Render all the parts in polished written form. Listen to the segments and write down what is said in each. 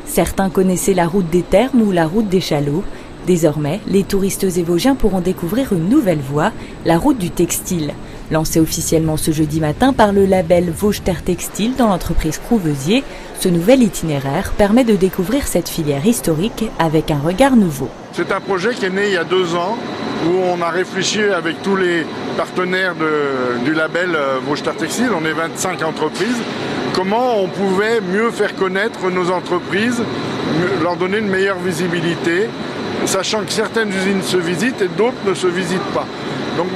Certains connaissaient la route des Thermes ou la route des Chalots. Désormais, les touristes et Vosgiens pourront découvrir une nouvelle voie, la route du textile. Lancée officiellement ce jeudi matin par le label Vosges Terre Textile dans l'entreprise Crouvesier, ce nouvel itinéraire permet de découvrir cette filière historique avec un regard nouveau. C'est un projet qui est né il y a 2 ans, où on a réfléchi avec tous les partenaires du label Vosges Terre Textile, on est 25 entreprises, comment on pouvait mieux faire connaître nos entreprises, leur donner une meilleure visibilité, sachant que certaines usines se visitent et d'autres ne se visitent pas. Donc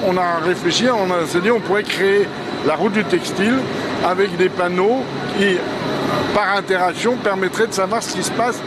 on a réfléchi, on s'est dit on pourrait créer la route du textile avec des panneaux qui, par interaction, permettraient de savoir ce qui se passe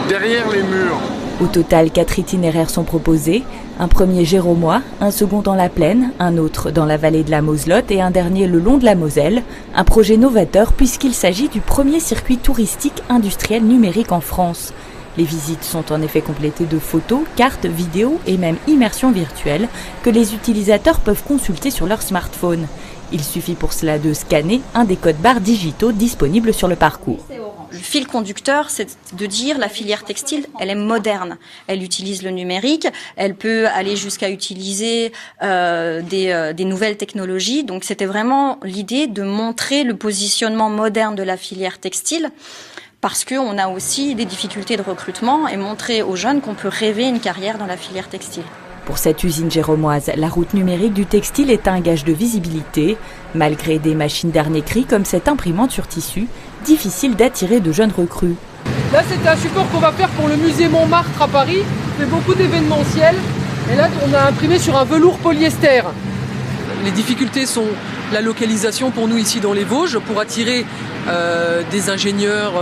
derrière les murs. Au total, 4 itinéraires sont proposés. Un premier géromois, un second dans la Plaine, un autre dans la vallée de la Moselotte et un dernier le long de la Moselle. Un projet novateur puisqu'il s'agit du premier circuit touristique industriel numérique en France. Les visites sont en effet complétées de photos, cartes, vidéos et même immersions virtuelles que les utilisateurs peuvent consulter sur leur smartphone. Il suffit pour cela de scanner un des codes barres digitaux disponibles sur le parcours. Le fil conducteur, c'est de dire la filière textile, elle est moderne. Elle utilise le numérique, elle peut aller jusqu'à utiliser des nouvelles technologies. Donc c'était vraiment l'idée de montrer le positionnement moderne de la filière textile, parce qu'on a aussi des difficultés de recrutement et montrer aux jeunes qu'on peut rêver une carrière dans la filière textile. Pour cette usine géromoise, la route numérique du textile est un gage de visibilité. Malgré des machines dernier cri comme cette imprimante sur tissu, difficile d'attirer de jeunes recrues. Là, c'est un support qu'on va faire pour le musée Montmartre à Paris. On fait beaucoup d'événementiels. Et là, on a imprimé sur un velours polyester. Les difficultés sont la localisation pour nous ici dans les Vosges, pour attirer des ingénieurs,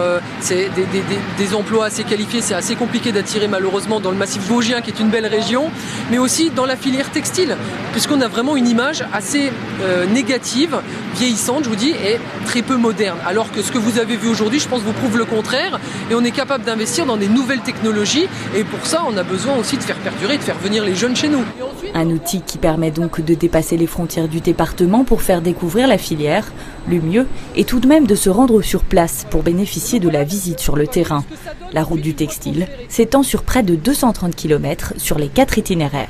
des emplois assez qualifiés. C'est assez compliqué d'attirer malheureusement dans le massif vosgien qui est une belle région, mais aussi dans la filière textile, puisqu'on a vraiment une image assez négative, vieillissante, je vous dis, et très peu moderne. Alors que ce que vous avez vu aujourd'hui, je pense, vous prouve le contraire, et on est capable d'investir dans des nouvelles technologies, et pour ça, on a besoin aussi de faire perdurer, de faire venir les jeunes chez nous. Un outil qui permet donc de dépasser les frontières du département pour faire découvrir la filière. Le mieux est tout de même de se rendre sur place pour bénéficier de la visite sur le terrain. La route du textile s'étend sur près de 230 km sur les 4 itinéraires.